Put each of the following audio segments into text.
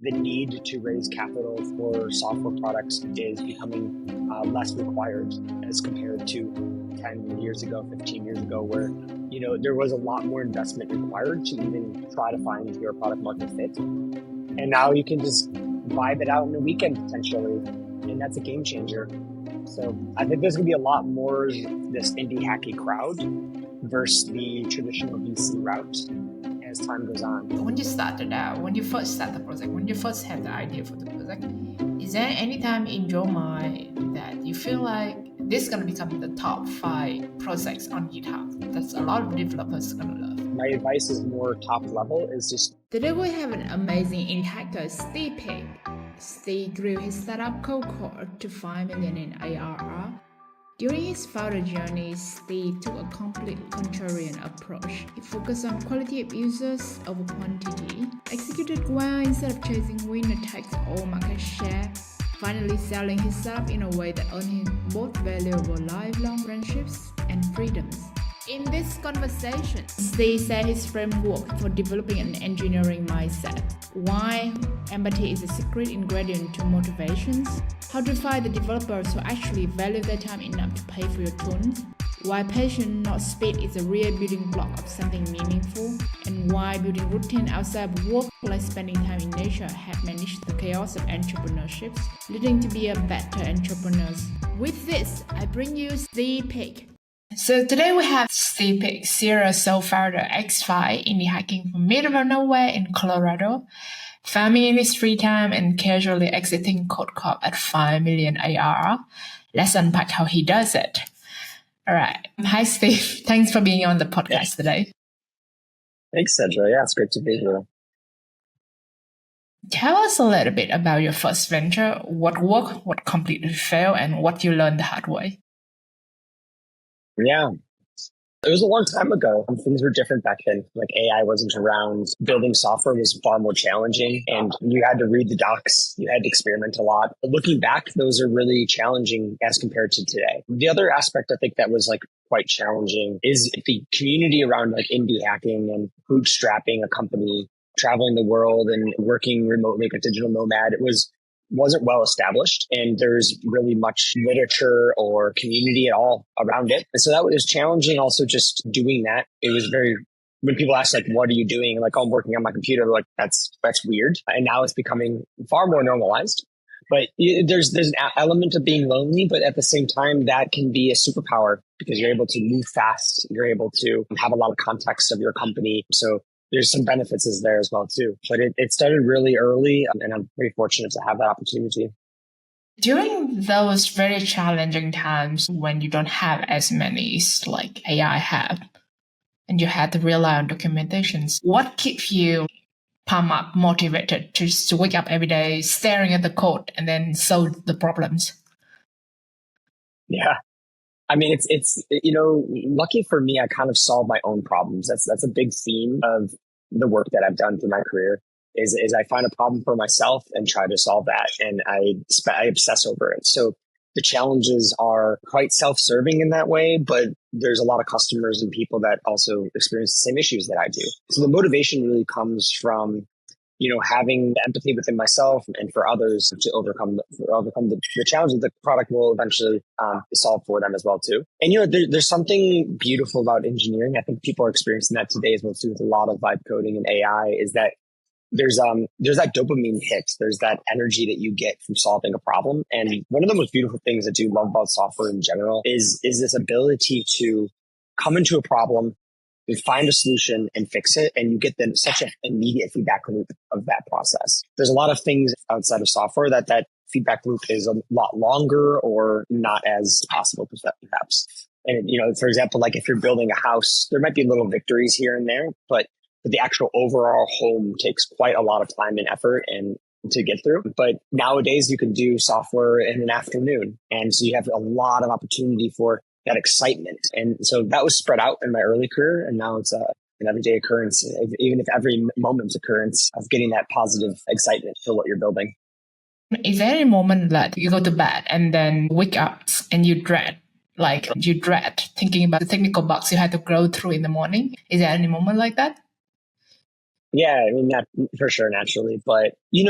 the need to raise capital for software products is becoming less required as compared to 10 years ago, 15 years ago, where there was a lot more investment required to even try to find your product market fit. And now you can just vibe it out in a weekend potentially, and that's a game changer. So I think there's going to be a lot more this indie hacky crowd versus the traditional VC route as time goes on. When you started out, when you first start the project, when you first had the idea for the project, is there any time in your mind that you feel like this is going to become the top 5 projects on GitHub that's a lot of developers going to love? My advice is more top level, is just... Today we have an amazing hacker, Steve Pig. Steve grew his startup Codecov to 5 million in ARR. During his founder journey, Steve took a complete contrarian approach. He focused on quality of users over quantity, executed well instead of chasing winner-takes-all market share, finally selling his startup in a way that earned him both valuable lifelong friendships and freedoms. In this conversation, Steve said his framework for developing an engineering mindset, why empathy is a secret ingredient to motivations, how to find the developers who actually value their time enough to pay for your tools, why patience, not speed, is a real building block of something meaningful, and why building routine outside of work, like spending time in nature, have managed the chaos of entrepreneurships, leading to be a better entrepreneurs. With this, I bring you Steve Pig. So today we have Steve Pig, serial sole founder, X5, indie hacking from middle of nowhere in Colorado, farming in his free time and casually exiting Codecov at 5 million ARR. Let's unpack how he does it. All right. Hi, Steve. Thanks for being on the podcast today. Thanks, Sandra. Yeah, it's great to be here. Tell us a little bit about your first venture, what worked, what completely failed, and what you learned the hard way. Yeah. It was a long time ago. Things were different back then. Like AI wasn't around. Building software was far more challenging, and you had to read the docs. You had to experiment a lot. But looking back, those are really challenging as compared to today. The other aspect I think that was quite challenging is the community around indie hacking and bootstrapping a company, traveling the world and working remotely like a digital nomad. Wasn't well established, and there's really much literature or community at all around it. And so that was challenging also just doing that. It was when people ask what are you doing? Oh, I'm working on my computer. That's weird. And now it's becoming far more normalized. But there's an element of being lonely, but at the same time, that can be a superpower because you're able to move fast. You're able to have a lot of context of your company. So there's some benefits there as well too. But it started really early, and I'm very fortunate to have that opportunity. During those very challenging times when you don't have as many like AI have, and you had to rely on documentations, what keeps you pumped up, motivated to wake up every day, staring at the code and then solve the problems? Yeah. I mean, it's lucky for me, I kind of solve my own problems. That's a big theme of the work that I've done through my career is I find a problem for myself and try to solve that. And I obsess over it. So the challenges are quite self-serving in that way, but there's a lot of customers and people that also experience the same issues that I do. So the motivation really comes from having the empathy within myself and for others to overcome the challenges the product will eventually solve for them as well too. And there's something beautiful about engineering. I think people are experiencing that today as well too with a lot of vibe coding and AI. Is that there's that dopamine hit. There's that energy that you get from solving a problem. And one of the most beautiful things I do love about software in general is this ability to come into a problem, you find a solution and fix it, and you get then such an immediate feedback loop of that process. There's a lot of things outside of software that feedback loop is a lot longer or not as possible, perhaps. And, for example, if you're building a house, there might be little victories here and there, but the actual overall home takes quite a lot of time and effort and to get through. But nowadays you can do software in an afternoon. And so you have a lot of opportunity for that excitement. And so that was spread out in my early career. And now it's an everyday occurrence, even if every moment's occurrence of getting that positive excitement for what you're building. Is there any moment that you go to bed and then wake up and you dread thinking about the technical bugs you had to go through in the morning? Is there any moment like that? Yeah, I mean that for sure, naturally. But you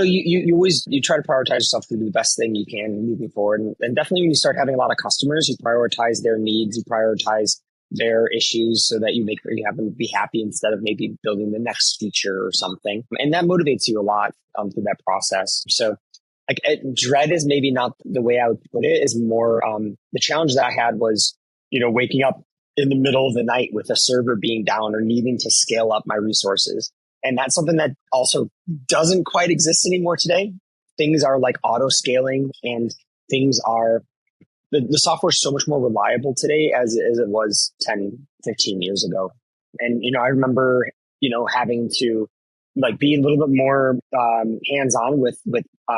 always you try to prioritize yourself to do the best thing you can moving forward. And definitely when you start having a lot of customers, you prioritize their needs, you prioritize their issues so that you make sure you have them be happy instead of maybe building the next feature or something. And that motivates you a lot through that process. So like dread is maybe not the way I would put it, is more the challenge that I had was, waking up in the middle of the night with a server being down or needing to scale up my resources. And that's something that also doesn't quite exist anymore today. Things are like auto scaling, and things are the software is so much more reliable today as it was 10, 15 years ago. And, I remember, having to like be a little bit more hands on with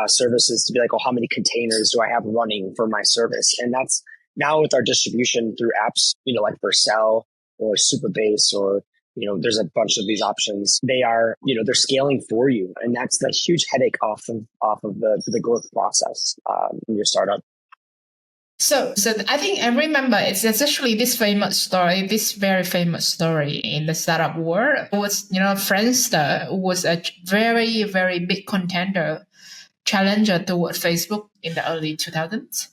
services to be like, oh, how many containers do I have running for my service? And that's now with our distribution through apps, like Vercel or Supabase or, there's a bunch of these options. They are, they're scaling for you. And that's the huge headache off of the growth process in your startup. So I think I remember it's actually this famous story, this very famous story in the startup world. It was, Friendster was a very, very big contender, challenger toward Facebook in the early 2000s.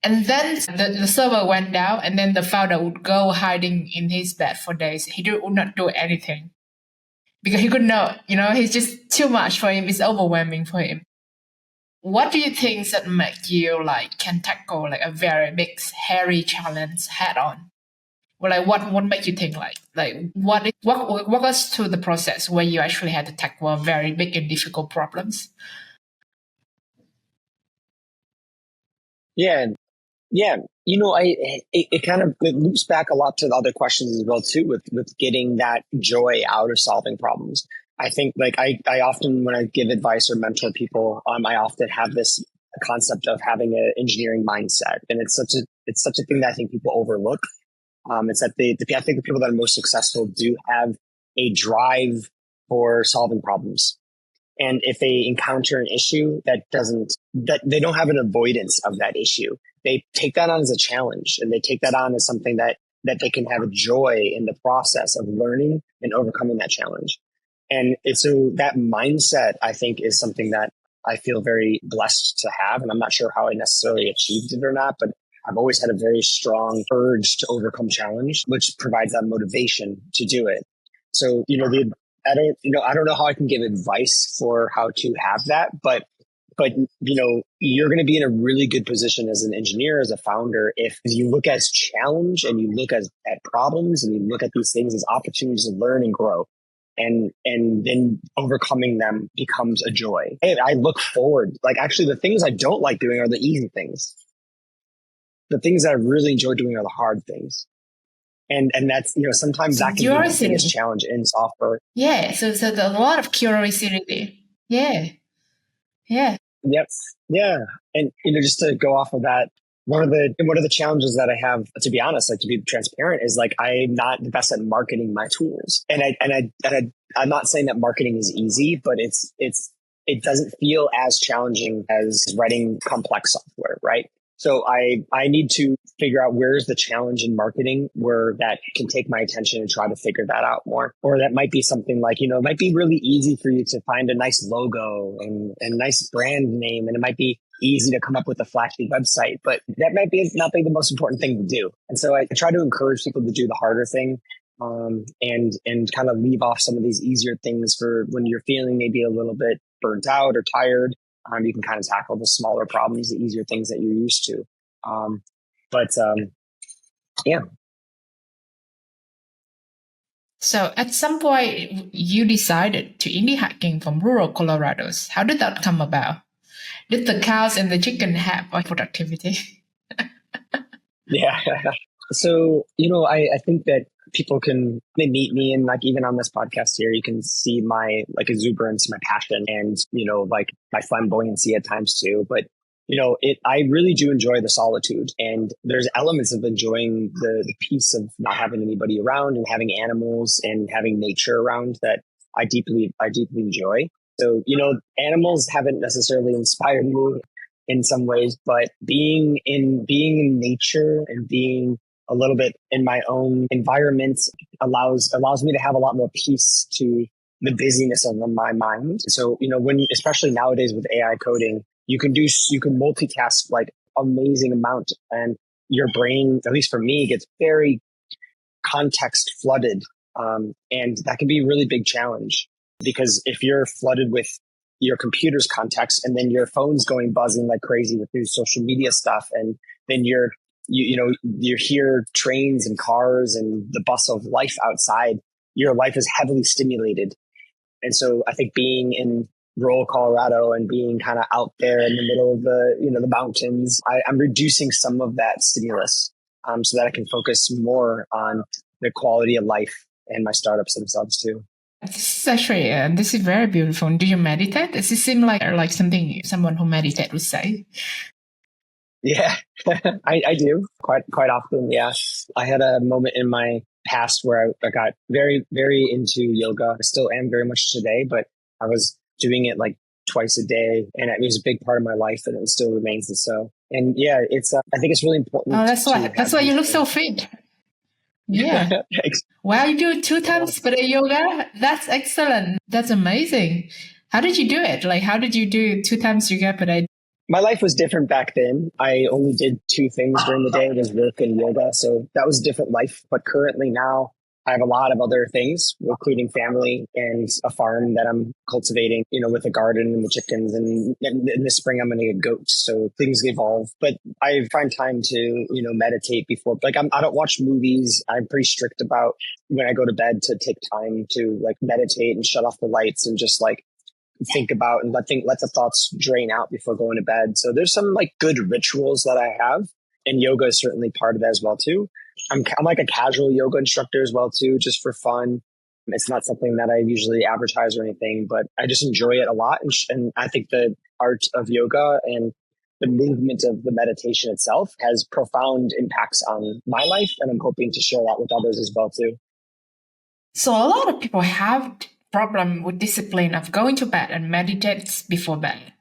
And then the server went down, and then the founder would go hiding in his bed for days. He would not do anything because he could not, he's just too much for him. It's overwhelming for him. What do you think that make you can tackle a very big hairy challenge head on? Or what make you think walk us through the process where you actually had to tackle very big and difficult problems? Yeah. Yeah. It kind of it loops back a lot to the other questions as well too, with getting that joy out of solving problems. I think I often, when I give advice or mentor people, I often have this concept of having an engineering mindset. And it's such a thing that I think people overlook. It's that I think the people that are most successful do have a drive for solving problems. And if they encounter an issue that they don't have an avoidance of that issue, they take that on as a challenge, and they take that on as something that they can have joy in the process of learning and overcoming that challenge. And so that mindset, I think, is something that I feel very blessed to have. And I'm not sure how I necessarily achieved it or not, but I've always had a very strong urge to overcome challenge, which provides that motivation to do it. So, I don't know how I can give advice for how to have that, but you're going to be in a really good position as an engineer, as a founder, if you look at challenge and you look at problems and you look at these things as opportunities to learn and grow. And then overcoming them becomes a joy. And I look forward, actually the things I don't like doing are the easy things. The things that I really enjoy doing are the hard things. And that's, sometimes that can be the biggest challenge in software. Yeah. So there's a lot of curiosity. Yeah. Yeah. Yep. Yeah. And, just to go off of that, one of the challenges that I have, to be honest, to be transparent, is I'm not the best at marketing my tools. And I'm not saying that marketing is easy, but it doesn't feel as challenging as writing complex software, right? So I need to figure out where's the challenge in marketing where that can take my attention and try to figure that out more. Or that might be something it might be really easy for you to find a nice logo and nice brand name. And it might be easy to come up with a flashy website, but that might be not be the most important thing to do. And so I try to encourage people to do the harder thing. And kind of leave off some of these easier things for when you're feeling maybe a little bit burnt out or tired. You can kind of tackle the smaller problems, the easier things that you're used to. Yeah. So at some point, you decided to indie hacking from rural Colorado. How did that come about? Did the cows and the chicken have productivity? Yeah. So, I think that people they meet me, and even on this podcast here, you can see my exuberance, my passion, and, my flamboyancy at times too. But, I really do enjoy the solitude, and there's elements of enjoying the peace of not having anybody around and having animals and having nature around that I deeply enjoy. So, animals haven't necessarily inspired me in some ways, but being in nature and being a little bit in my own environment allows me to have a lot more peace to the busyness of my mind. So, especially nowadays with AI coding, you can multitask like amazing amount, and your brain, at least for me, gets very context flooded. And that can be a really big challenge, because if you're flooded with your computer's context and then your phone's going buzzing like crazy with your social media stuff, and then you hear trains and cars and the bustle of life outside, your life is heavily stimulated. And so I think being in rural Colorado and being kind of out there in the middle of the mountains, I'm reducing some of that stimulus, so that I can focus more on the quality of life and my startups themselves too. This is actually, this is very beautiful. Do you meditate? Does it seem like something someone who meditates would say? Yeah, I do quite often. Yeah. I had a moment in my past where I got very, very into yoga. I still am very much today, but I was doing it like twice a day, and it was a big part of my life, and it still remains so. And yeah, I think it's really important. Oh, that's why you look so fit. Yeah. Wow, you do it 2 times per day yoga? That's excellent. That's amazing. How did you do it? Like, how did you do 2 times yoga per day? My life was different back then. I only did 2 things during the day. It was work and yoga. So that was a different life. But currently now I have a lot of other things, including family and a farm that I'm cultivating, with a garden and the chickens. And in the spring, I'm going to get goats. So things evolve. But I find time to, meditate before. Like I don't watch movies. I'm pretty strict about when I go to bed to take time to like meditate and shut off the lights and just like think about and let the thoughts drain out before going to bed. So there's some like good rituals that I have, and yoga is certainly part of that as well too. I'm like a casual yoga instructor as well too, just for fun. It's not something that I usually advertise or anything, but I just enjoy it a lot. And I think the art of yoga and the movement of the meditation itself has profound impacts on my life, and I'm hoping to share that with others as well too. So a lot of people have problem with discipline of going to bed and meditate before bed,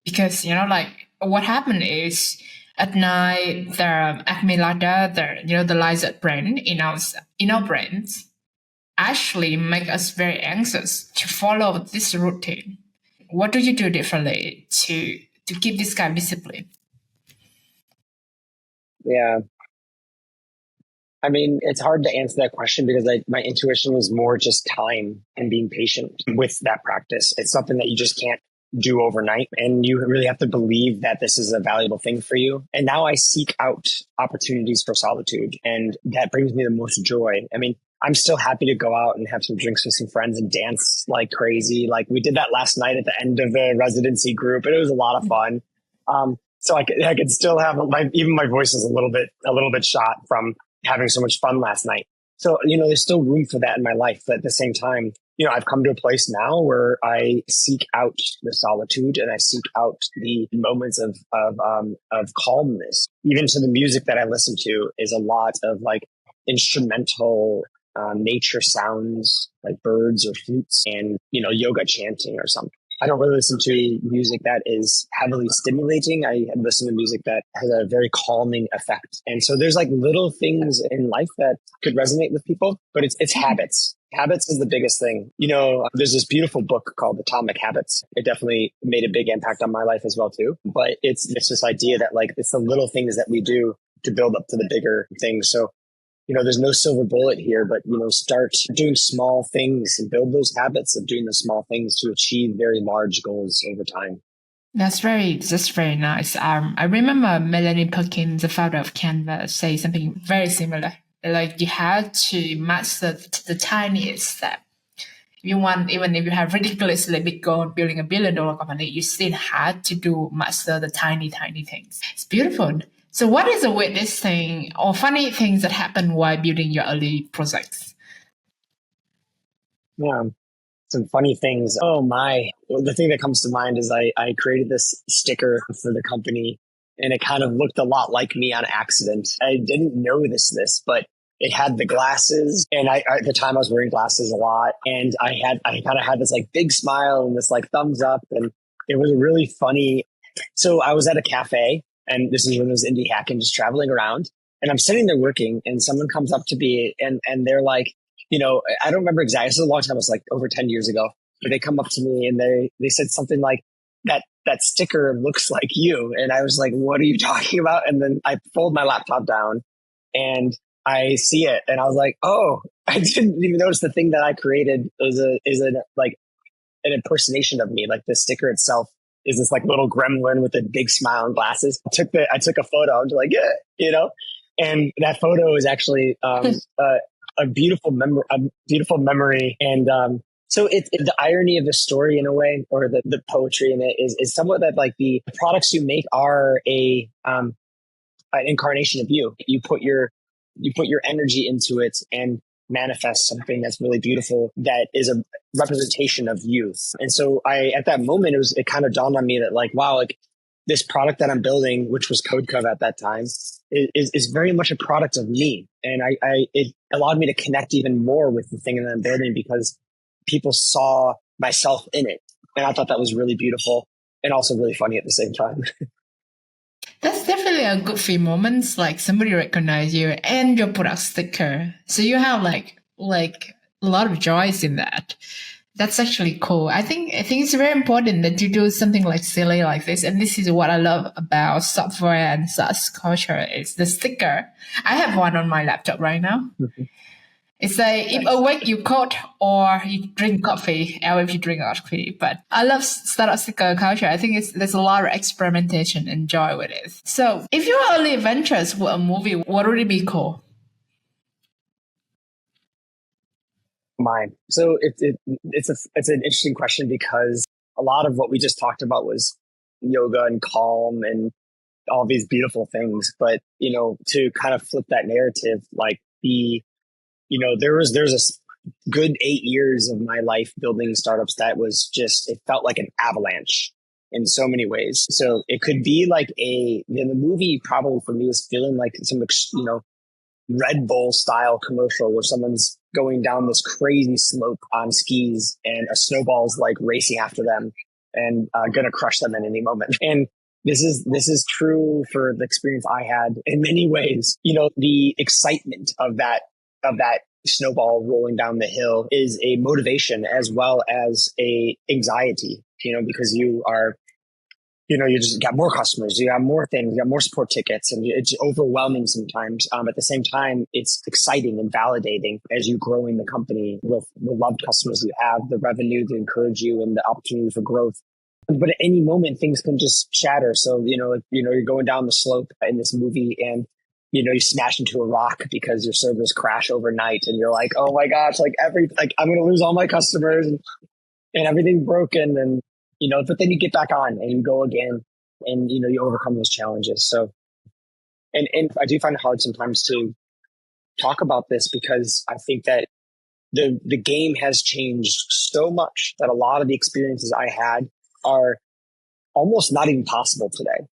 because like what happened is at night the amygdala, the lizard brain in our brains actually make us very anxious to follow this routine. What do you do differently to keep this kind of discipline? Yeah. I mean, it's hard to answer that question because my intuition was more just time and being patient with that practice. It's something that you just can't do overnight, and you really have to believe that this is a valuable thing for you. And now I seek out opportunities for solitude, and that brings me the most joy. I mean, I'm still happy to go out and have some drinks with some friends and dance like crazy. Like we did that last night at the end of a residency group, and it was a lot of fun. So I could still have even my voice is a little bit shot from having so much fun last night. So, there's still room for that in my life. But at the same time, I've come to a place now where I seek out the solitude and I seek out the moments of calmness. Even to the music that I listen to is a lot of like instrumental nature sounds, like birds or flutes, and, yoga chanting or something. I don't really listen to music that is heavily stimulating. I listen to music that has a very calming effect. And so there's like little things in life that could resonate with people, but it's habits. Habits is the biggest thing. There's this beautiful book called Atomic Habits. It definitely made a big impact on my life as well too. But it's this idea that like it's the little things that we do to build up to the bigger things. So there's no silver bullet here, but, start doing small things and build those habits of doing the small things to achieve very large goals over time. That's very nice. I remember Melanie Perkins, the founder of Canva, say something very similar. Like you have to master the tiniest step. Even if you have ridiculously big goal building $1 billion company, you still have to master the tiny things. It's beautiful. So what is the weirdest thing or funny things that happened while building your early projects? Yeah, some funny things. Oh my, the thing that comes to mind is I created this sticker for the company, and it kind of looked a lot like me on accident. I didn't know this, but it had the glasses, and I at the time I was wearing glasses a lot, and I kind of had this like big smile and this like thumbs up, and it was really funny. So I was at a cafe, and this is when it was indie hacking, just traveling around, and I'm sitting there working, and someone comes up to me and they're like, I don't remember exactly. This is a long time. It was like over 10 years ago. But they come up to me and they said something like that sticker looks like you. And I was like, what are you talking about? And then I fold my laptop down and I see it and I was like, oh, I didn't even notice the thing that I created is like an impersonation of me. Like the sticker itself is this like little gremlin with a big smile and glasses. I took a photo. I'm just like, yeah. And that photo is actually a beautiful memory. And so the irony of the story in a way, or the poetry in it is somewhat that like the products you make are an incarnation of you. You put your energy into it and manifest something that's really beautiful that is a representation of you. And so at that moment, it kind of dawned on me that like, wow, like this product that I'm building, which was Codecov at that time, is very much a product of me. And it allowed me to connect even more with the thing that I'm building because people saw myself in it. And I thought that was really beautiful and also really funny at the same time. That's definitely a good few moments, like somebody recognize you and your product sticker. So you have like a lot of joys in that. That's actually cool. I think it's very important that you do something like silly like this. And this is what I love about software and SaaS culture is the sticker. I have one on my laptop right now. Mm-hmm. It's like if awake you code or you drink coffee, or if you drink coffee. But I love startup sticker culture. I think there's a lot of experimentation and joy with it. So if your early ventures were a movie, what would it be called? Mine. So it's an interesting question because a lot of what we just talked about was yoga and calm and all these beautiful things. But, to kind of flip that narrative, like there's a good 8 years of my life building startups that was just, it felt like an avalanche in so many ways. So it could be like the movie probably for me was feeling like some, Red Bull style commercial where someone's going down this crazy slope on skis and a snowball's like racing after them and gonna crush them at any moment. And this is true for the experience I had in many ways. The excitement of that snowball rolling down the hill is a motivation as well as a anxiety, because you just got more customers, you got more things, you got more support tickets, and it's overwhelming sometimes. At the same time, it's exciting and validating as you growing the company with the loved customers you have, the revenue to encourage you, and the opportunity for growth. But at any moment, things can just shatter. So, you're going down the slope in this movie and, you smash into a rock because your servers crash overnight and you're like, oh my gosh, I'm going to lose all my customers and everything's broken. And, but then you get back on and you go again and, you overcome those challenges. So, and I do find it hard sometimes to talk about this because I think that the game has changed so much that a lot of the experiences I had are almost not even possible today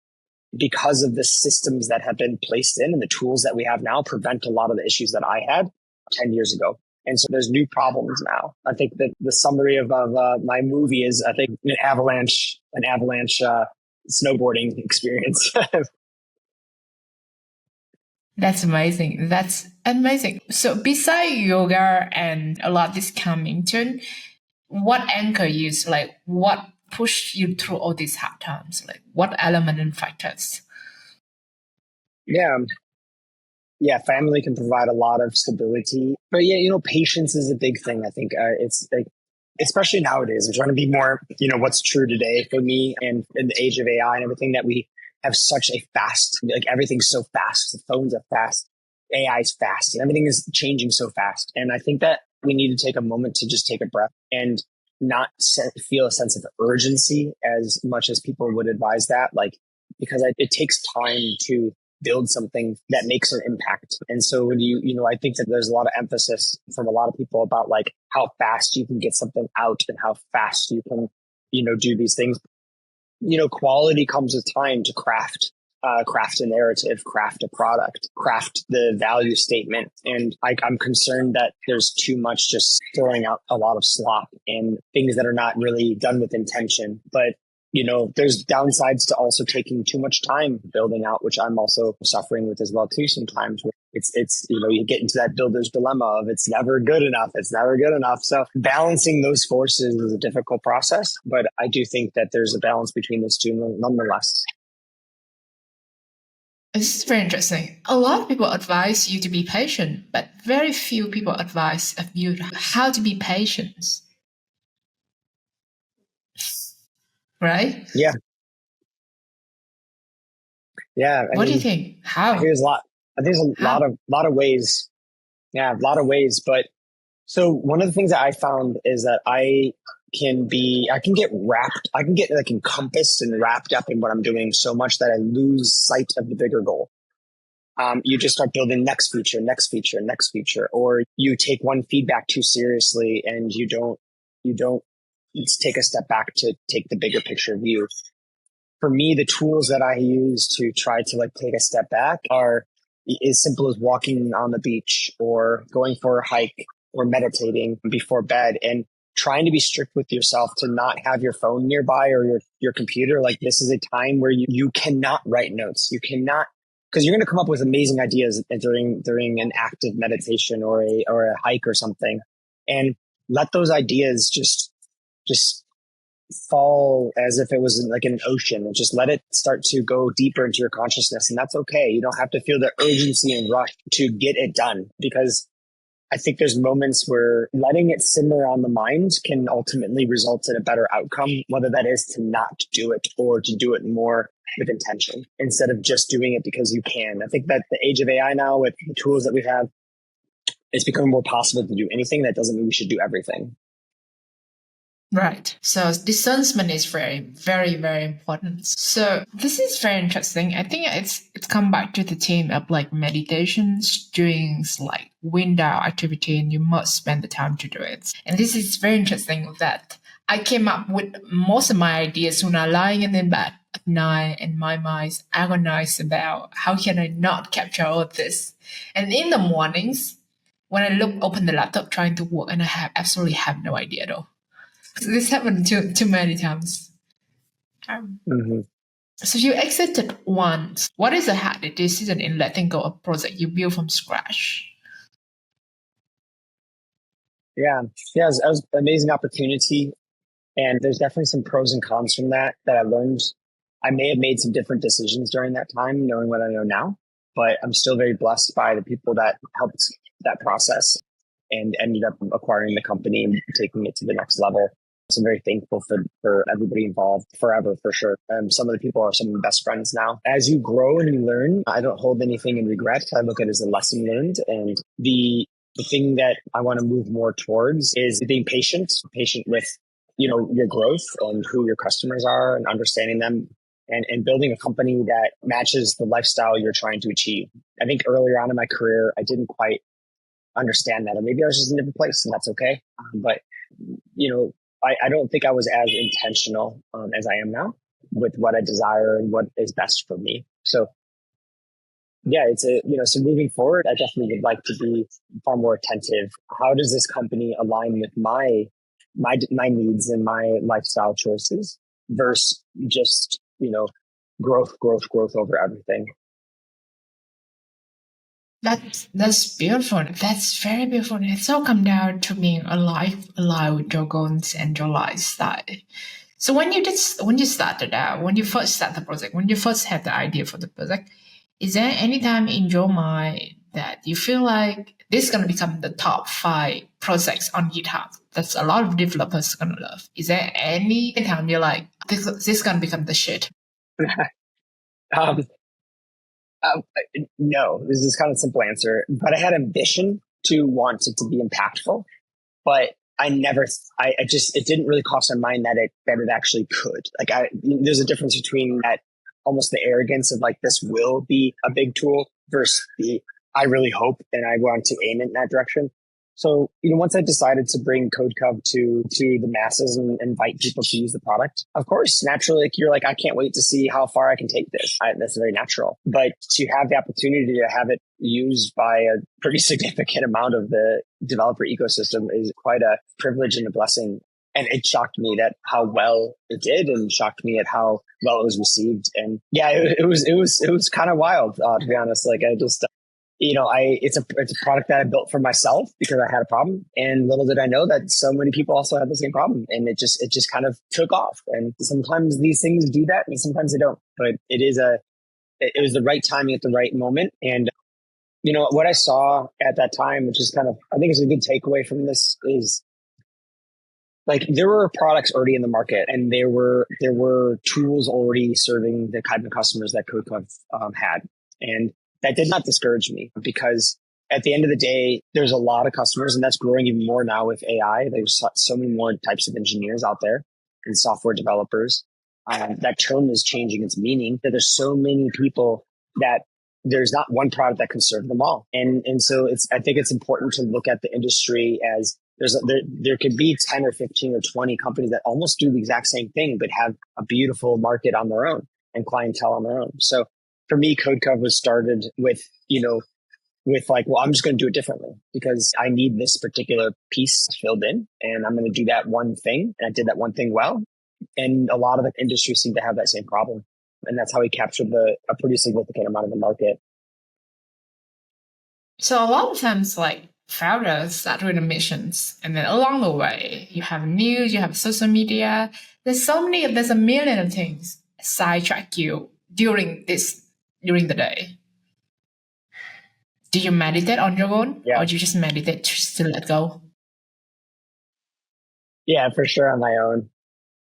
because of the systems that have been placed in and the tools that we have now prevent a lot of the issues that I had 10 years ago. And so there's new problems now. I think that the summary of my movie is, I think, an avalanche snowboarding experience. That's amazing. That's amazing. So beside yoga and a lot of this coming to, what anchor you, like what pushed you through all these hard times? Like what element and factors? Yeah, family can provide a lot of stability. But yeah, patience is a big thing. I think it's like, especially nowadays, I'm trying to be more, what's true today for me and in the age of AI and everything that we have such a fast, like everything's so fast. The phones are fast. AI is fast and everything is changing so fast. And I think that we need to take a moment to just take a breath and not feel a sense of urgency as much as people would advise that, like, because it takes time to build something that makes an impact. And so when I think that there's a lot of emphasis from a lot of people about like how fast you can get something out and how fast you can, do these things. Quality comes with time to craft a narrative, craft a product, craft the value statement. And I'm concerned that there's too much just throwing out a lot of slop and things that are not really done with intention. But there's downsides to also taking too much time building out, which I'm also suffering with as well too sometimes. it's, you get into that builder's dilemma of it's never good enough. It's never good enough. So balancing those forces is a difficult process, but I do think that there's a balance between those two nonetheless. This is very interesting. A lot of people advise you to be patient, but very few people advise of you how to be patient. Right? Yeah. Yeah. What do you think? How? I think there's a lot of ways. Yeah, a lot of ways. But so one of the things that I found is that I can get like encompassed and wrapped up in what I'm doing so much that I lose sight of the bigger goal. You just start building next feature, or you take one feedback too seriously and you don't take a step back to take the bigger picture view. For me, the tools that I use to try to like take a step back are as simple as walking on the beach or going for a hike or meditating before bed, and trying to be strict with yourself to not have your phone nearby or your computer. Like, this is a time where you cannot write notes. You cannot, because you're going to come up with amazing ideas during an active meditation or a hike or something, and let those ideas just fall as if it was like an ocean, and just let it start to go deeper into your consciousness. And that's okay. You don't have to feel the urgency and rush to get it done, because I think there's moments where letting it simmer on the mind can ultimately result in a better outcome, whether that is to not do it or to do it more with intention instead of just doing it because you can. I think that the age of AI now, with the tools that we have, it's becoming more possible to do anything. That doesn't mean we should do everything. Right. So discernment is very, very, very important. So this is very interesting. I think it's come back to the theme of like meditations, doing like wind down activity, and you must spend the time to do it. And this is very interesting that I came up with most of my ideas when I'm lying in the bed at night, and my mind agonized about how can I not capture all of this. And in the mornings, when I open the laptop trying to work, and I absolutely have no idea at all. This happened too many times. So you exited once. What is the hard decision in letting go of a project you built from scratch? Yeah, it was an amazing opportunity. And there's definitely some pros and cons from that I learned. I may have made some different decisions during that time, knowing what I know now, but I'm still very blessed by the people that helped that process and ended up acquiring the company and taking it to the next level. So I'm very thankful for everybody involved forever, for sure. Some of the people are some of the best friends now. As you grow and you learn, I don't hold anything in regret. I look at it as a lesson learned. And the thing that I want to move more towards is being patient with, your growth and who your customers are, and understanding them, and building a company that matches the lifestyle you're trying to achieve. I think earlier on in my career, I didn't quite understand that, or maybe I was just in a different place, and that's okay. But, I don't think I was as intentional as I am now with what I desire and what is best for me. So yeah, so moving forward, I definitely would like to be far more attentive. How does this company align with my needs and my lifestyle choices versus just, growth over everything. That's beautiful. That's very beautiful. It's all come down to being alive with your goals and your lifestyle. So when you started out, when you first start the project, when you first had the idea for the project, is there any time in your mind that you feel like this is going to become the top 5 projects on GitHub that's a lot of developers are going to love? Is there any time you're like, this is going to become the shit? No, this is kind of a simple answer, but I had ambition to want it to be impactful, but it didn't really cross my mind that it actually could. Like, there's a difference between that, almost the arrogance of like, this will be a big tool versus I really hope and I want to aim in that direction. So, once I decided to bring Codecov to the masses and invite people to use the product, of course, naturally, you're like, I can't wait to see how far I can take this. That's very natural. But to have the opportunity to have it used by a pretty significant amount of the developer ecosystem is quite a privilege and a blessing. And it shocked me that how well it did, and shocked me at how well it was received. And yeah, it was kind of wild, to be honest. Like, it's a product that I built for myself because I had a problem, and little did I know that so many people also had the same problem, and it just kind of took off. And sometimes these things do that, and sometimes they don't. But it was the right timing at the right moment, and what I saw at that time, which is I think is a good takeaway from this, is like there were products already in the market, and there were tools already serving the kind of customers that Codecov had, and that did not discourage me because at the end of the day, there's a lot of customers, and that's growing even more now with AI. There's so many more types of engineers out there and software developers. That term is changing its meaning. That there's so many people that there's not one product that can serve them all, and so I think it's important to look at the industry as there could be 10 or 15 or 20 companies that almost do the exact same thing, but have a beautiful market on their own and clientele on their own. So for me, Codecov was started with like, well, I'm just going to do it differently because I need this particular piece filled in, and I'm going to do that one thing. And I did that one thing well. And a lot of the industry seem to have that same problem. And that's how we captured a pretty significant amount of the market. So a lot of times, like, founders start with the missions, and then along the way, you have news, you have social media. There's a million of things sidetrack you during the day. Do you meditate on your own, or do you just meditate just to let go? Yeah, for sure, on my own.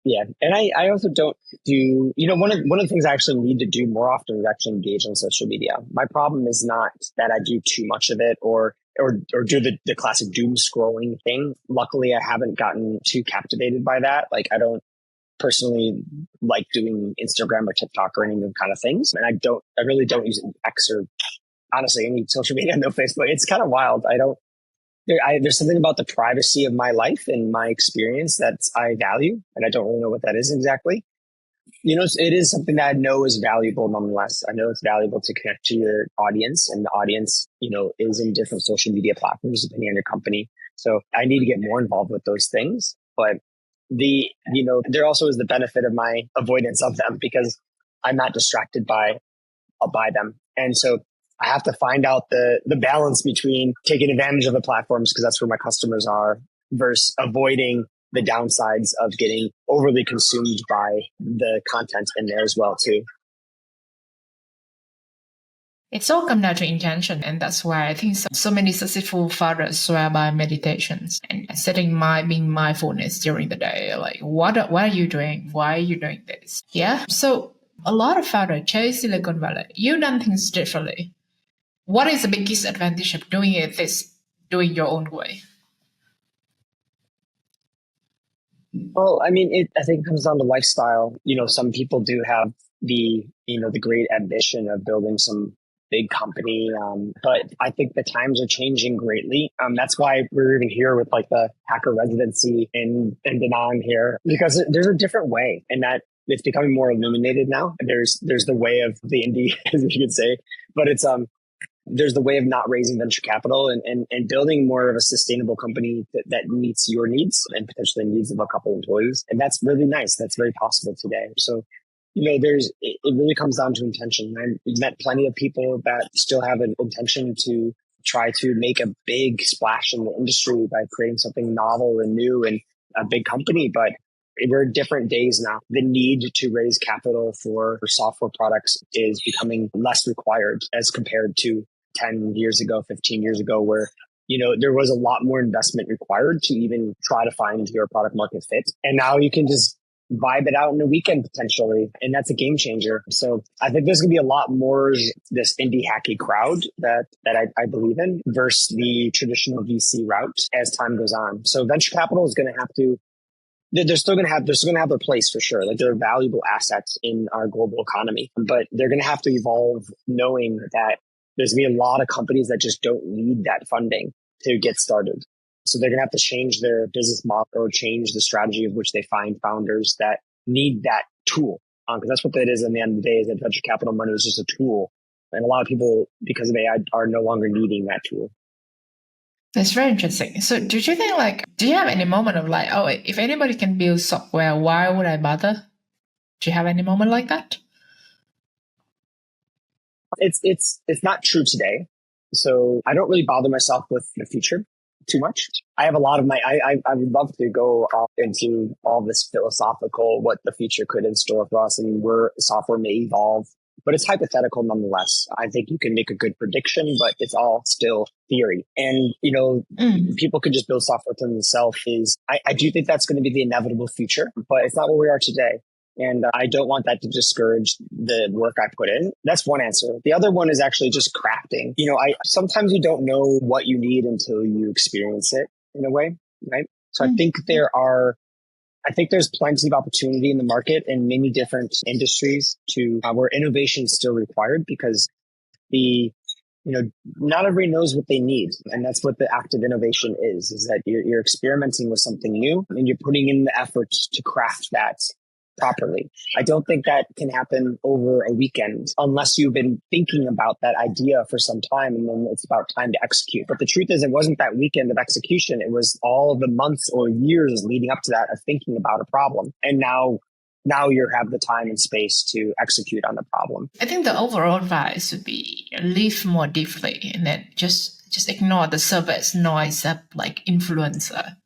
Yeah, and I also don't do, one of the things I actually need to do more often is actually engage on social media. My problem is not that I do too much of it or do the classic doom scrolling thing. Luckily, I haven't gotten too captivated by that. Like, I don't personally like doing Instagram or TikTok or any of those kind of things. And I really don't use X or honestly any social media, no Facebook. It's kind of wild. There's something about the privacy of my life and my experience that I value, and I don't really know what that is exactly. It is something that I know is valuable nonetheless. I know it's valuable to connect to your audience, and the audience, is in different social media platforms depending on your company. So I need to get more involved with those things. But there also is the benefit of my avoidance of them because I'm not distracted by them. And so I have to find out the balance between taking advantage of the platforms because that's where my customers are versus avoiding the downsides of getting overly consumed by the content in there as well too. It's all come down to intention, and that's why I think so many successful founders swear by meditations and being mindfulness during the day. Like, what are you doing? Why are you doing this? Yeah. So a lot of founders chase Silicon Valley. You've done things differently. What is the biggest advantage of doing your own way? Well, I mean, I think it comes down to lifestyle. Some people do have the great ambition of building some big company. But I think the times are changing greatly. That's why we're even here with like the hacker residency in Da Nang here, because there's a different way, and that it's becoming more illuminated now. There's the way of the indie, as you could say, but there's the way of not raising venture capital and building more of a sustainable company that meets your needs and potentially needs of a couple employees. And that's really nice. That's very possible today. So, it really comes down to intention. I've met plenty of people that still have an intention to try to make a big splash in the industry by creating something novel and new and a big company. But we're in different days now. The need to raise capital for software products is becoming less required as compared to 10 years ago, 15 years ago, where, there was a lot more investment required to even try to find your product market fit. And now you can just vibe it out in a weekend potentially. And that's a game changer. So I think there's going to be a lot more this indie hacky crowd that I believe in versus the traditional VC route as time goes on. So venture capital is going to have to they're still going to have their place for sure. Like, they're valuable assets in our global economy, but they're going to have to evolve knowing that there's going to be a lot of companies that just don't need that funding to get started. So they're going to have to change their business model or change the strategy of which they find founders that need that tool. Because that's what that is in the end of the day, is that venture capital money is just a tool. And a lot of people, because of AI, are no longer needing that tool. That's very interesting. So do you have any moment of like, oh, if anybody can build software, why would I bother? Do you have any moment like that? It's not true today. So I don't really bother myself with the future too much. I have a lot of I would love to go off into all this philosophical, what the future could in store for us and where software may evolve, but it's hypothetical nonetheless. I think you can make a good prediction, but it's all still theory. And, people could just build software to themselves I do think that's going to be the inevitable future, but it's not where we are today. And I don't want that to discourage the work I put in. That's one answer. The other one is actually just crafting. Sometimes you don't know what you need until you experience it in a way, right? So I think there's plenty of opportunity in the market in many different industries where innovation is still required because not everybody knows what they need. And that's what the act of innovation is that you're experimenting with something new and you're putting in the effort to craft that properly. I don't think that can happen over a weekend unless you've been thinking about that idea for some time and then it's about time to execute. But the truth is it wasn't that weekend of execution. It was all the months or years leading up to that of thinking about a problem. And now you have the time and space to execute on the problem. I think the overall advice would be live more deeply and then just ignore the surface noise of like influencer.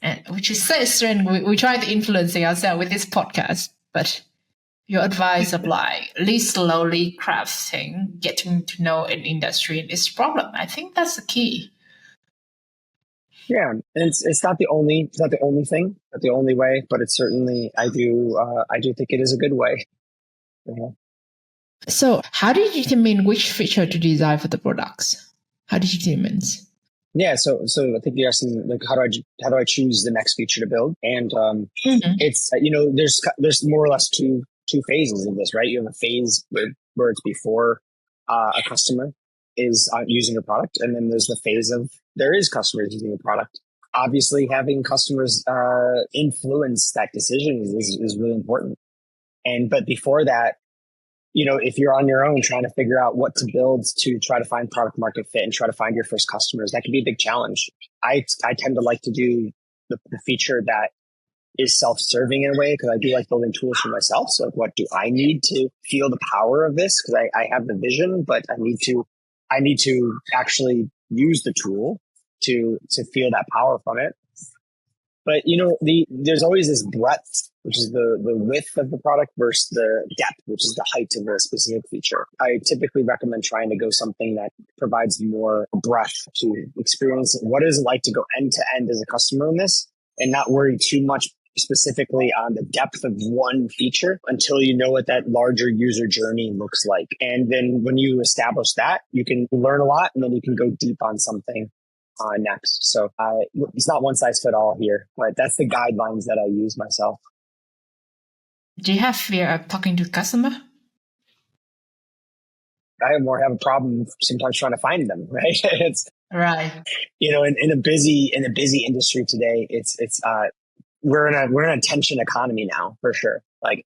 And which is so strange. We try to influence ourselves with this podcast, but your advice of like least slowly crafting, getting to know an industry and its problem. I think that's the key. Yeah, and it's not the only thing, not the only way, but it's certainly I do think it is a good way. Yeah. So, how do you determine which feature to design for the products? How do you determine? Yeah, so I think you're asking like how do I choose the next feature to build? And it's there's more or less two phases of this, right? You have a phase where it's before a customer is using your product, and then there's the phase of there is customers using the product. Obviously, having customers influence that decision is really important. But before that, if you're on your own trying to figure out what to build to try to find product market fit and try to find your first customers, that can be a big challenge. I tend to like to do the feature that is self-serving in a way because I do like building tools for myself. So what do I need to feel the power of this? Because I have the vision, but I need to actually use the tool to feel that power from it. But there's always this breadth, which is the width of the product versus the depth, which is the height of a specific feature. I typically recommend trying to go something that provides more breadth to experience what is it like to go end to end as a customer in this and not worry too much specifically on the depth of one feature until you know what that larger user journey looks like. And then when you establish that, you can learn a lot and then you can go deep on something next. So it's not one size fit all here, but that's the guidelines that I use myself. Do you have fear of talking to customer? I have a problem sometimes trying to find them, right? It's right. In a busy industry today, we're in an attention economy now for sure. Like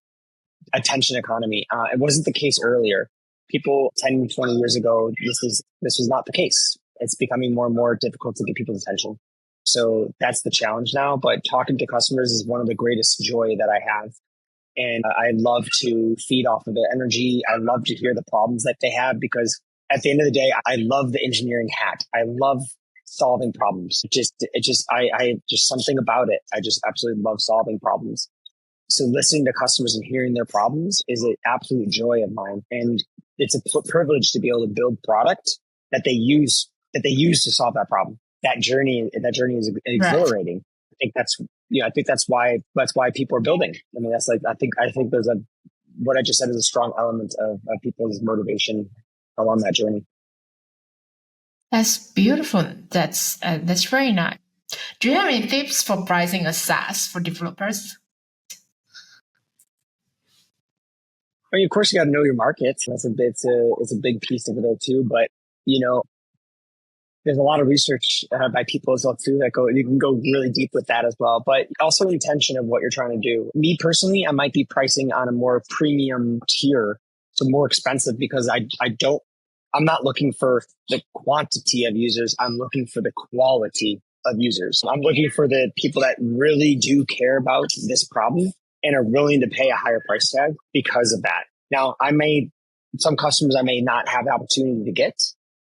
attention economy. It wasn't the case earlier. People 10, 20 years ago, this was not the case. It's becoming more and more difficult to get people's attention. So that's the challenge now. But talking to customers is one of the greatest joy that I have. And I love to feed off of their energy. I love to hear the problems that they have because at the end of the day, I love the engineering hat. I love solving problems. I just something about it. I just absolutely love solving problems. So listening to customers and hearing their problems is an absolute joy of mine. And it's a privilege to be able to build product that they use to solve that problem. That journey is exhilarating. Right. I think that's why people are building. I mean, that's like, I think there's what I just said is a strong element of people's motivation along that journey. That's beautiful. That's very nice. Do you have any tips for pricing a SaaS for developers? I mean, of course, you got to know your market. It's a big piece of it though too. But there's a lot of research by people as well too you can go really deep with that as well. But also intention of what you're trying to do. Me personally, I might be pricing on a more premium tier, so more expensive because I'm not looking for the quantity of users. I'm looking for the quality of users. I'm looking for the people that really do care about this problem and are willing to pay a higher price tag because of that. Now, some customers I may not have the opportunity to get,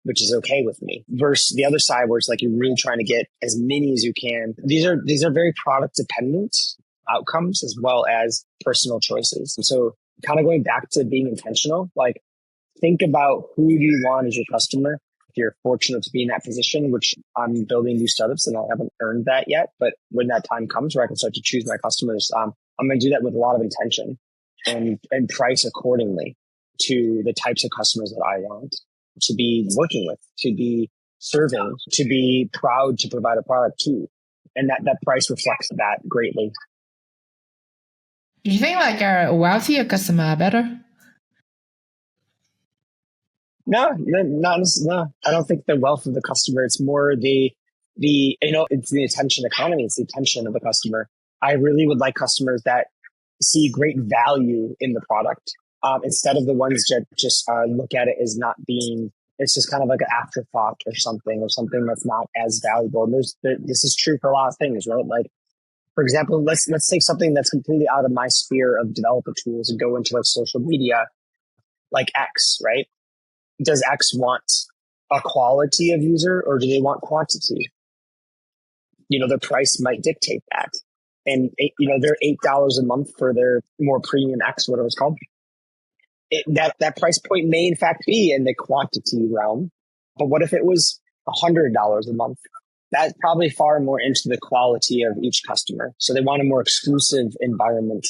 which is okay with me, versus the other side where it's like you're really trying to get as many as you can. These are very product dependent outcomes as well as personal choices. And so kind of going back to being intentional, like think about who you want as your customer. If you're fortunate to be in that position, which I'm building new startups and I haven't earned that yet, but when that time comes where I can start to choose my customers, I'm going to do that with a lot of intention and price accordingly to the types of customers that I want to be working with, to be serving, to be proud to provide a product to. And that price reflects that greatly. Do you think like a wealthier customer are better? No. I don't think the wealth of the customer. It's more it's the attention economy. It's the attention of the customer. I really would like customers that see great value in the product instead of the ones that just look at it as not being. It's just kind of like an afterthought or something that's not as valuable. And this is true for a lot of things, right? Like, for example, let's take something that's completely out of my sphere of developer tools and go into like social media, like X, right? Does X want a quality of user or do they want quantity? The price might dictate that. And, they're $8 a month for their more premium X, whatever it's called. That price point may in fact be in the quantity realm. But what if it was $100 a month? That's probably far more into the quality of each customer. So they want a more exclusive environment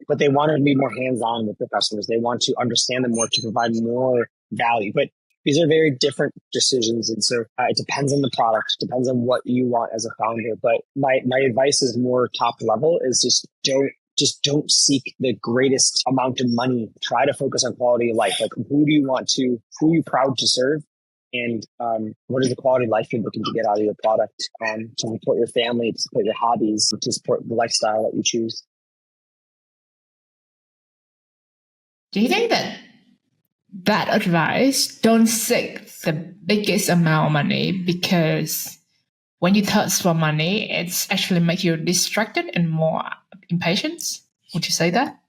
but they want to be more hands-on with the customers. They want to understand them more to provide more value. But these are very different decisions. And so it depends on the product, depends on what you want as a founder. But my advice is more top level is just don't seek the greatest amount of money. Try to focus on quality of life. Like who are you proud to serve? And what is the quality of life you're looking to get out of your product to support your family, to support your hobbies, to support the lifestyle that you choose? Do you think that advice, don't seek the biggest amount of money, because when you thirst for money, it's actually make you distracted and more impatient? Would you say that?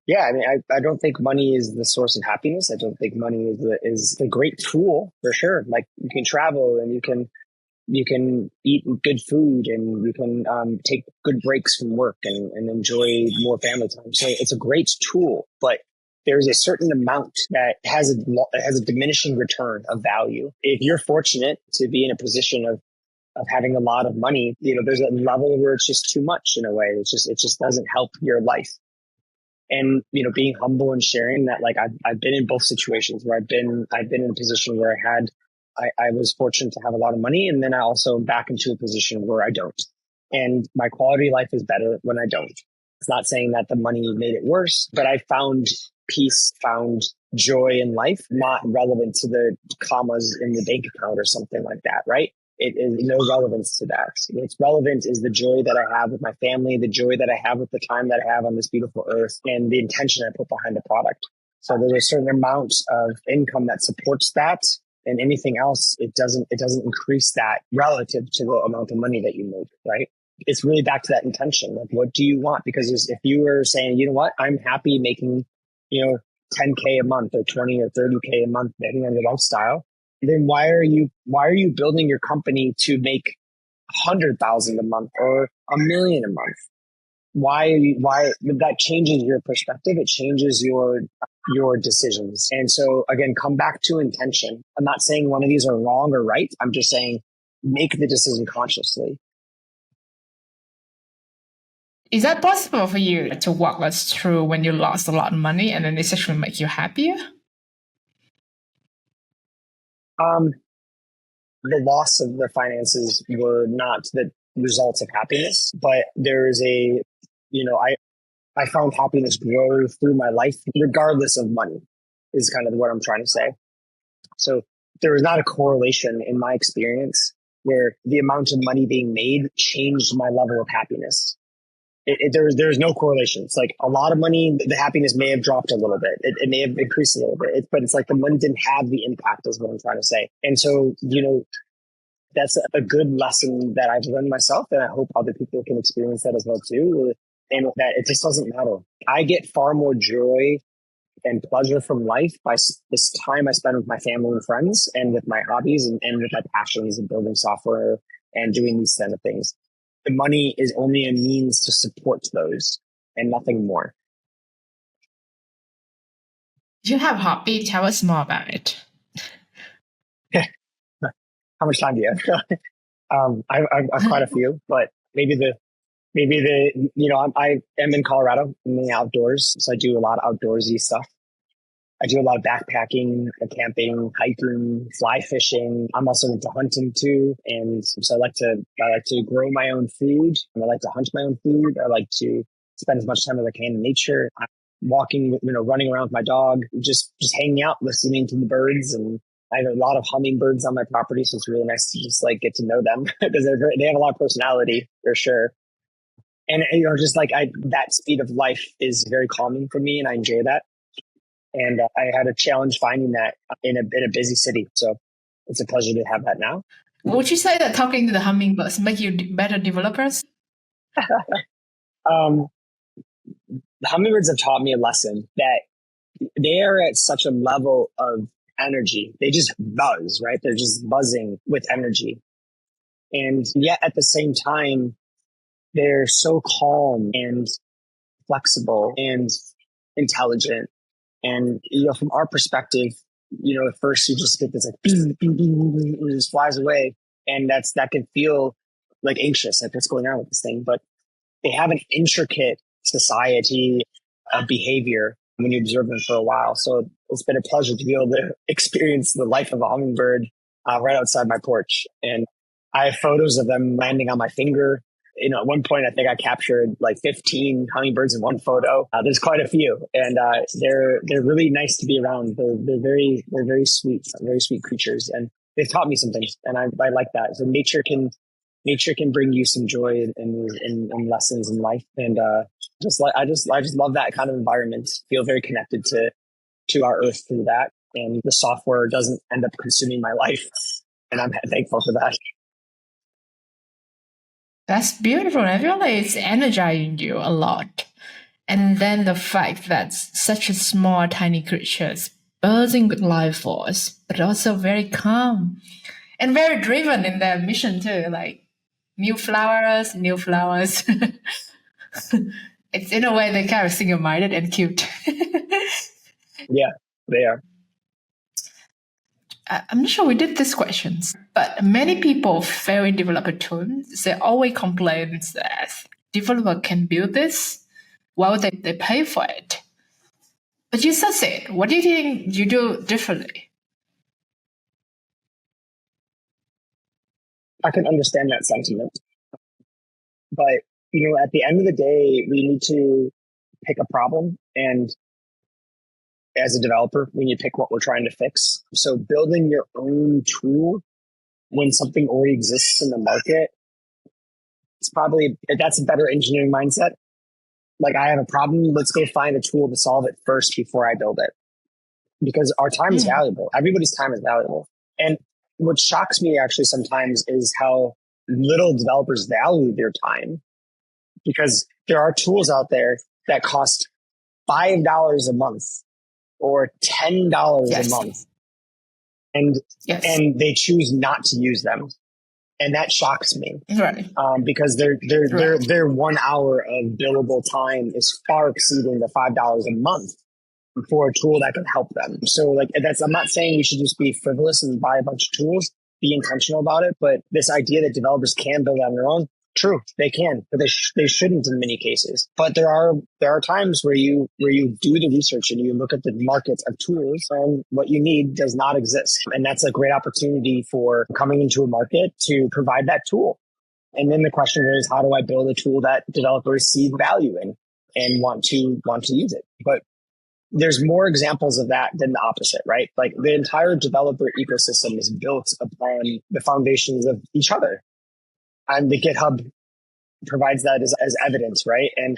Yeah, I mean, I don't think money is the source of happiness. I don't think money is a great tool for sure. Like you can travel and you can eat good food and you can take good breaks from work and enjoy more family time. So it's a great tool, but there's a certain amount that has a diminishing return of value. If you're fortunate to be in a position of having a lot of money, there's a level where it's just too much in a way. It just doesn't help your life. And, being humble and sharing that, like I've been in both situations where I've been in a position where I was fortunate to have a lot of money. And then I also back into a position where I don't. And my quality of life is better when I don't. It's not saying that the money made it worse, but I found peace, found joy in life, not relevant to the commas in the bank account or something like that, right? It is no relevance to that. What's relevant is the joy that I have with my family, the joy that I have with the time that I have on this beautiful earth, and the intention I put behind the product. So there's a certain amount of income that supports that, and anything else, it doesn't increase that relative to the amount of money that you make, right? It's really back to that intention. Like, what do you want? Because if you were saying, you know what, I'm happy making, 10K a month or 20 or 30K a month, depending on your lifestyle, then why are you building your company to make 100,000 a month or $1 million a month? Why that changes your perspective? It changes your decisions. And so again, come back to intention. I'm not saying one of these are wrong or right. I'm just saying make the decision consciously. Is that possible for you to walk us through when you lost a lot of money and then this actually make you happier? The loss of the finances were not the results of happiness, but there is I found happiness grow through my life regardless of money is kind of what I'm trying to say. So there was not a correlation in my experience where the amount of money being made changed my level of happiness. There's no correlation. It's like a lot of money, the happiness may have dropped a little bit. It may have increased a little bit, but it's like the money didn't have the impact is what I'm trying to say. And so, that's a good lesson that I've learned myself. And I hope other people can experience that as well too. And that it just doesn't matter. I get far more joy and pleasure from life by this time I spend with my family and friends and with my hobbies and with my passions of building software and doing these kind of things. The money is only a means to support those and nothing more. You have a hobby. Tell us more about it. How much time do you have? I've quite a few, but maybe the I am in Colorado in the outdoors, so I do a lot of outdoorsy stuff. I do a lot of backpacking, camping, hiking, fly fishing. I'm also into hunting too, and so I like to grow my own food, and I like to hunt my own food. I like to spend as much time as I can in nature. I'm walking, running around with my dog, just hanging out, listening to the birds, and I have a lot of hummingbirds on my property, so it's really nice to just get to know them because they have a lot of personality for sure. And just that speed of life is very calming for me, and I enjoy that. And I had a challenge finding that in a busy city, so it's a pleasure to have that now. Would you say that talking to the hummingbirds make you better developers? The hummingbirds have taught me a lesson that they are at such a level of energy. They just buzz, right? They're just buzzing with energy. And yet at the same time, they're so calm and flexible and intelligent. And, from our perspective, at first you just get this bing, bing, bing, bing, and it just flies away. And that can feel anxious, what's going on with this thing. But they have an intricate society of behavior when you observe them for a while. So it's been a pleasure to be able to experience the life of a hummingbird right outside my porch. And I have photos of them landing on my finger. At one point, I think I captured 15 hummingbirds in one photo. There's quite a few, and they're really nice to be around. They're very sweet creatures, and they've taught me some things, and I like that. So nature can bring you some joy and lessons in life, and I just love that kind of environment. Feel very connected to our earth through that, and the software doesn't end up consuming my life, and I'm thankful for that. That's beautiful. I feel like it's energizing you a lot. And then the fact that such a small, tiny creatures buzzing with life force, but also very calm and very driven in their mission too. New flowers. It's in a way they're kind of single-minded and cute. Yeah, they are. I'm not sure we did these questions, but many people fail in developer tools. They always complain that developer can build this while they pay for it. But you succeed. What do you think you do differently? I can understand that sentiment. But, at the end of the day, we need to pick a problem. And as a developer, we need to pick what we're trying to fix. So building your own tool when something already exists in the market, that's a better engineering mindset. I have a problem, let's go find a tool to solve it first before I build it. Because our time is valuable. Everybody's time is valuable. And what shocks me actually sometimes is how little developers value their time. Because there are tools out there that cost $5 a month or $10 a month. And they choose not to use them. And that shocks me. Right. Because their 1 hour of billable time is far exceeding the $5 a month for a tool that can help them. So I'm not saying we should just be frivolous and buy a bunch of tools, be intentional about it. But this idea that developers can build on their own, true, they can, but they shouldn't in many cases. But there are times where you do the research and you look at the market of tools and what you need does not exist. And that's a great opportunity for coming into a market to provide that tool. And then the question is, how do I build a tool that developers see value in and want to use it? But there's more examples of that than the opposite, right? The entire developer ecosystem is built upon the foundations of each other. And the GitHub provides that as evidence, right? And,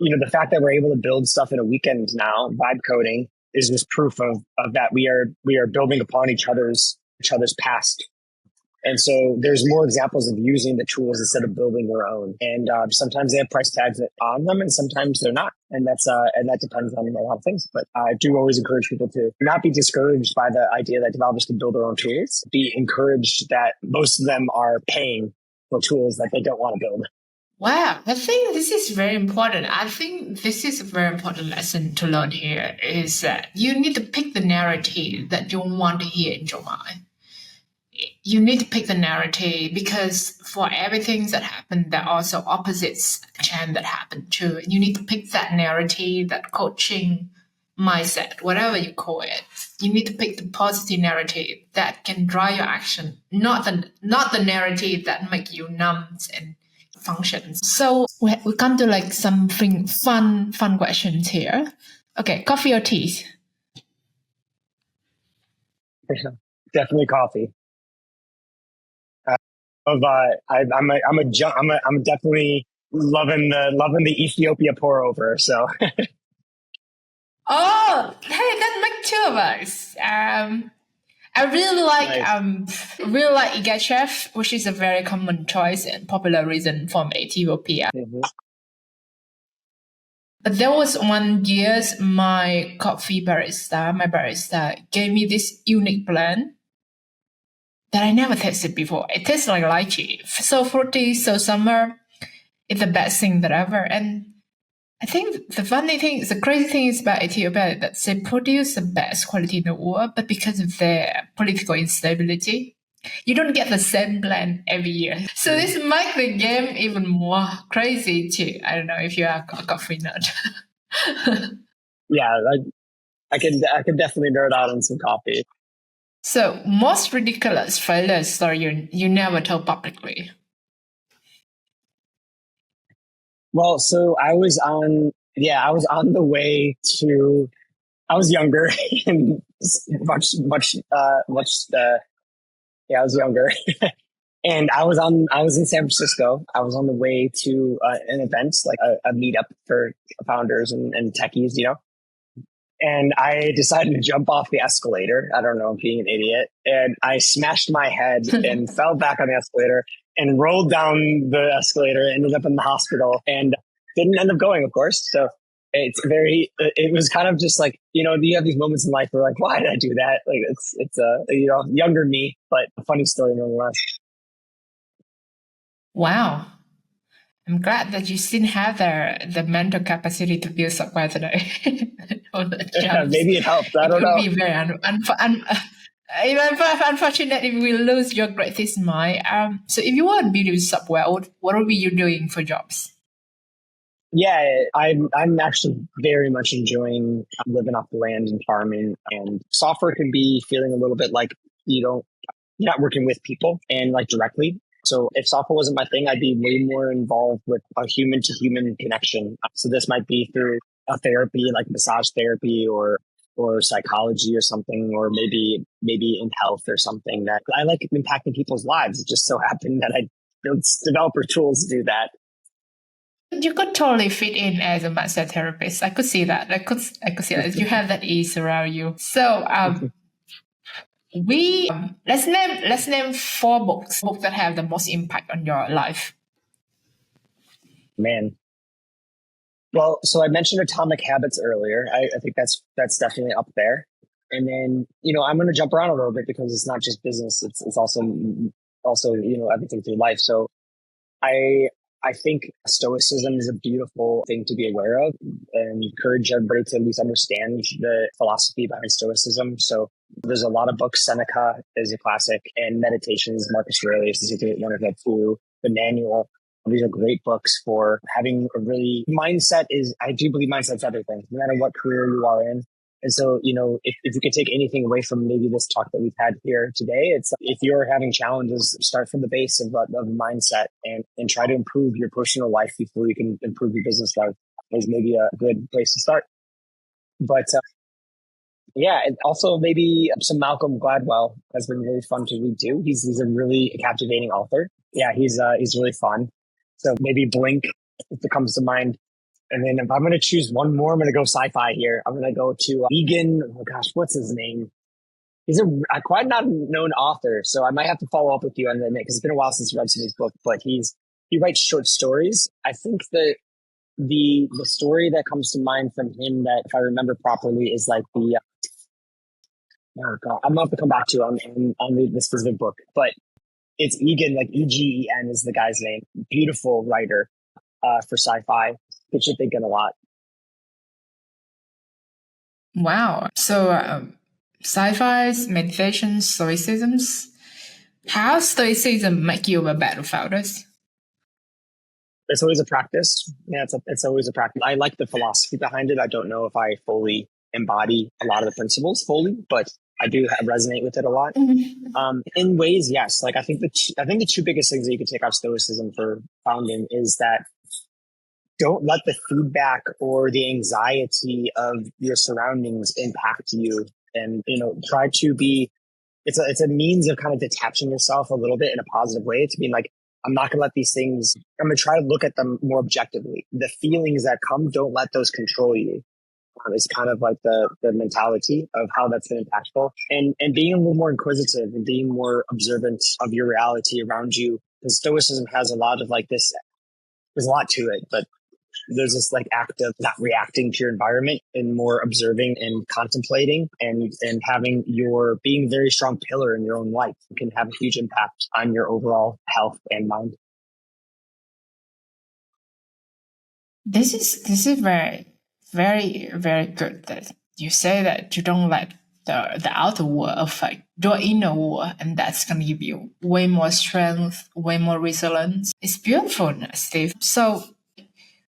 the fact that we're able to build stuff in a weekend now, vibe coding, is just proof of that we are building upon each other's past. And so there's more examples of using the tools instead of building your own. And sometimes they have price tags on them, and sometimes they're not. And that depends on a lot of things. But I do always encourage people to not be discouraged by the idea that developers can build their own tools. Be encouraged that most of them are paying for tools that they don't want to build. Wow, I think this is very important. I think this is a very important lesson to learn here is that you need to pick the narrative that you want to hear in your mind. You need to pick the narrative because for everything that happened, there are also opposites can that happen too. You need to pick that narrative, that coaching mindset, whatever you call it. You need to pick the positive narrative that can drive your action, not the narrative that make you numb and functions. So we come to like something fun questions here. Okay, coffee or tea? Definitely coffee. I'm definitely loving the Ethiopia pour over. So. Oh, hey, that makes two of us. I really like Igachev, which is a very common choice and popular reason from Ethiopia. Mm-hmm. But there was one year my barista gave me this unique blend that I never tasted before. It tastes like lychee, so fruity, so summer. It's the best thing that ever. And I think the crazy thing is about Ethiopia that they produce the best quality in the world, but because of their political instability, you don't get the same blend every year. So this makes the game even more crazy too. I don't know if you are a coffee nut. Yeah, I can definitely nerd out on some coffee. So most ridiculous failure story you never told publicly. Well, so I was on the way to, I was younger and I was younger and I was in San Francisco. I was on the way to an event, like a meetup for founders and techies, and I decided to jump off the escalator. I don't know, being an idiot. And I smashed my head and fell back on the escalator and rolled down the escalator, ended up in the hospital and didn't end up going, of course. So it was kind of just like, you have these moments in life where like, why did I do that? Like it's younger me, but a funny story nonetheless. Wow. I'm glad that you still have the mental capacity to build software today. Yeah, maybe it helps. I don't know. It could be very unfortunate if we lose your greatest mind. So if you want to build software, what would be you doing for jobs? Yeah, I'm actually very much enjoying living off the land and farming, and software can be feeling a little bit like you're not working with people and like directly. So if software wasn't my thing, I'd be way more involved with a human to human connection. So this might be through a therapy, like massage therapy or psychology or something, or maybe in health or something. That I like impacting people's lives. It just so happened that I built developer tools to do that. You could totally fit in as a massage therapist. I could see that. I could see that. You have that ease around you. So let's name 4 books that have the most impact on your life. Man. Well, so I mentioned Atomic Habits earlier. I think that's definitely up there. And then, I'm going to jump around a little bit because it's not just business. It's also everything through life. So I think stoicism is a beautiful thing to be aware of, and encourage everybody to at least understand the philosophy behind stoicism. So there's a lot of books. Seneca is a classic, and Meditations, Marcus Aurelius is one of them too. The Manual. These are great books for having a really I do believe mindset's everything, no matter what career you are in. And so, if you could take anything away from maybe this talk that we've had here today, it's if you're having challenges, start from the base of mindset and try to improve your personal life before you can improve your business life is maybe a good place to start. But and also maybe some Malcolm Gladwell has been really fun to read too. He's a really captivating author. Yeah, he's really fun. So maybe Blink, if it comes to mind. And then if I'm going to choose one more, I'm going to go sci-fi here. I'm going to go to Egan. Oh gosh, what's his name? He's a quite not known author, so I might have to follow up with you on that because it's been a while since I read some of his book. But he writes short stories. I think that the story that comes to mind from him that, if I remember properly, is like the oh god, I'm gonna have to come back to you on the specific book, but it's Egan, like Egen is the guy's name. Beautiful writer for sci-fi. Gets you thinking a lot. Wow. So sci-fi's, meditations, stoicisms. How stoicism make you a better founder? It's always a practice. Yeah, it's always a practice. I like the philosophy behind it. I don't know if I fully embody a lot of the principles fully, but I do resonate with it a lot. In ways, yes. Like I think the two biggest things that you can take off stoicism for founding is that don't let the feedback or the anxiety of your surroundings impact you, and try to be. It's a means of kind of detaching yourself a little bit in a positive way to be like, I'm not going to let these things, I'm going to try to look at them more objectively. The feelings that come, don't let those control you. It's kind of like the mentality of how that's been impactful, and being a little more inquisitive and being more observant of your reality around you. Because stoicism has a lot of like this, there's a lot to it, but there's this like act of not reacting to your environment and more observing and contemplating and having your being a very strong pillar in your own life can have a huge impact on your overall health and mind. This is very, very, very good that you say that you don't let the outer world affect your inner world, and that's going to give you way more strength, way more resilience. It's beautiful, Steve. So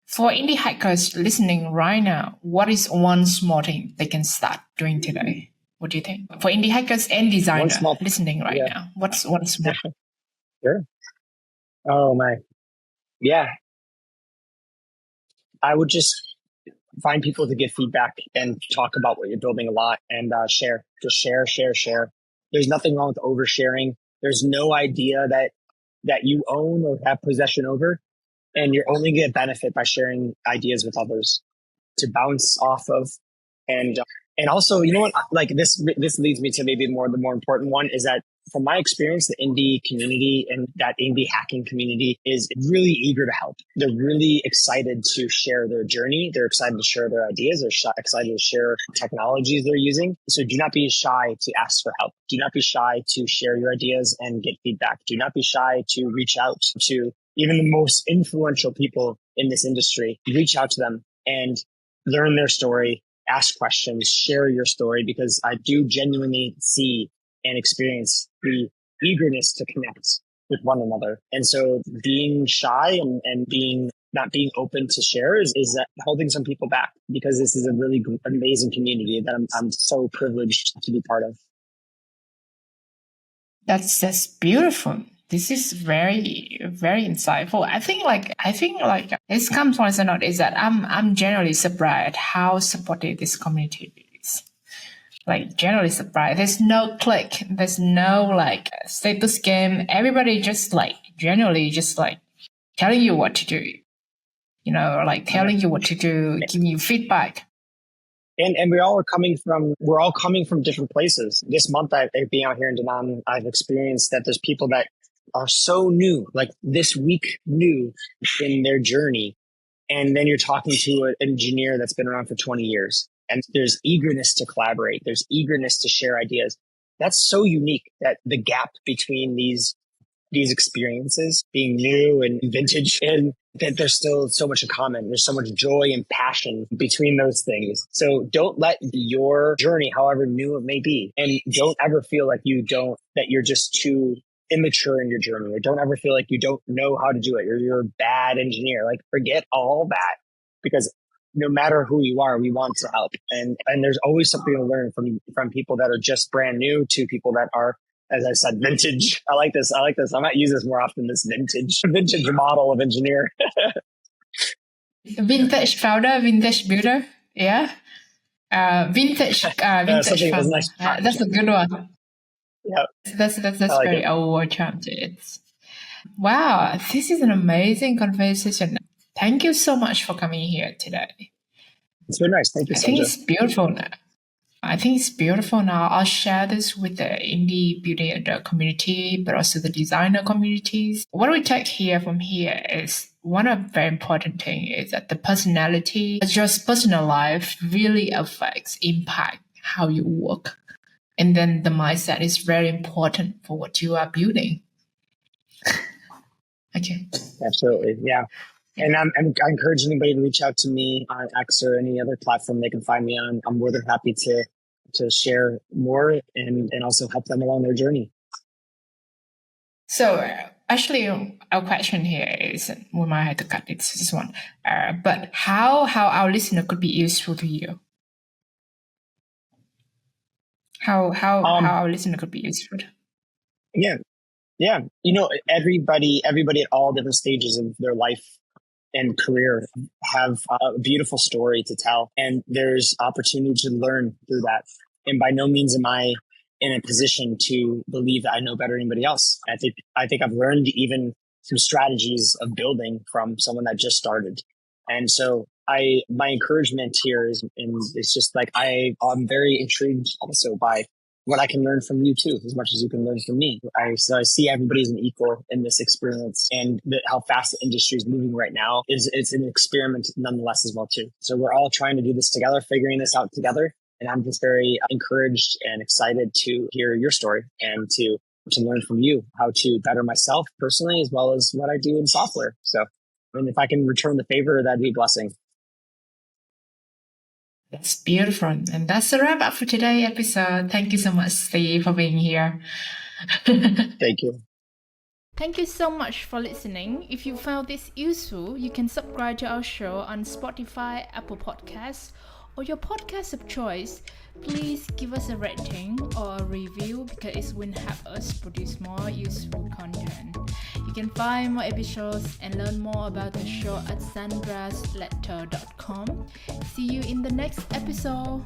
for indie hackers listening right now, what is one small thing they can start doing today? What do you think? For indie hackers and designers listening right now, what's one small? Sure. Oh my. Yeah. I would just find people to give feedback and talk about what you're building a lot and share. Just share. There's nothing wrong with oversharing. There's no idea that you own or have possession over. And you're only going to benefit by sharing ideas with others to bounce off of. And also, you know what, like this leads me to maybe the more important one is that from my experience, the indie community and that indie hacking community is really eager to help. They're really excited to share their journey. They're excited to share their ideas. They're excited to share technologies they're using. So do not be shy to ask for help. Do not be shy to share your ideas and get feedback. Do not be shy to reach out to even the most influential people in this industry. Reach out to them and learn their story, ask questions, share your story, because I do genuinely see and experience the eagerness to connect with one another. And so being shy and not being open to share is holding some people back, because this is a really amazing community that I'm so privileged to be part of. That's beautiful. This is very, very insightful. I think this comes once a note is that I'm generally surprised at how supportive this community is. Like generally surprised. There's no click. There's no like status game. Everybody just like generally just like telling you what to do. Like telling you what to do, giving you feedback. And we're all coming from different places. This month, being out here in Da Nang, I've experienced that there's people that are so new, like this week new in their journey. And then you're talking to an engineer that's been around for 20 years. And there's eagerness to collaborate. There's eagerness to share ideas. That's so unique, that the gap between these experiences being new and vintage, and that there's still so much in common. There's so much joy and passion between those things. So don't let your journey, however new it may be, and don't ever feel like that you're just too immature in your journey, or don't ever feel like you don't know how to do it, or you're a bad engineer. Like forget all that, because no matter who you are, we want to help. And there's always something to learn from people that are just brand new to people that are, as I said, vintage. I like this. I might use this more often, this vintage model of engineer. Vintage founder, vintage builder. Yeah. Vintage founder. That's a good one. Yeah. That's very old term. Wow, this is an amazing conversation. Thank you so much for coming here today. It's been nice. Thank you, Sandra. I think it's beautiful now. I think it's beautiful now. I'll share this with the indie building community, but also the designer communities. What we take here from here is one of very important thing is that the personality, just personal life really affects, impact how you work. And then the mindset is very important for what you are building. Okay. Absolutely. Yeah. And I encourage anybody to reach out to me on X or any other platform they can find me on. I'm more than happy to share more and also help them along their journey. So actually, our question here is, we might have to cut this one, but how our listener could be useful to you? How our listener could be useful? Yeah. Everybody at all different stages of their life and career have a beautiful story to tell, and there's opportunity to learn through that. And by no means am I in a position to believe that I know better than anybody else. I think I've learned even some strategies of building from someone that just started. And so my encouragement here is just like, I'm very intrigued also by what I can learn from you too, as much as you can learn from me. So I see everybody as an equal in this experience, and how fast the industry is moving right now it's an experiment nonetheless as well too. So we're all trying to do this together, figuring this out together. And I'm just very encouraged and excited to hear your story and to learn from you how to better myself personally, as well as what I do in software. So, if I can return the favor, that'd be a blessing. That's beautiful. And that's a wrap up for today's episode. Thank you so much, Steve, for being here. Thank you. Thank you so much for listening. If you found this useful, you can subscribe to our show on Spotify, Apple Podcasts, or your podcast of choice. Please give us a rating or a review because it will help us produce more useful content. You can find more episodes and learn more about the show at sandrasletter.com. See you in the next episode.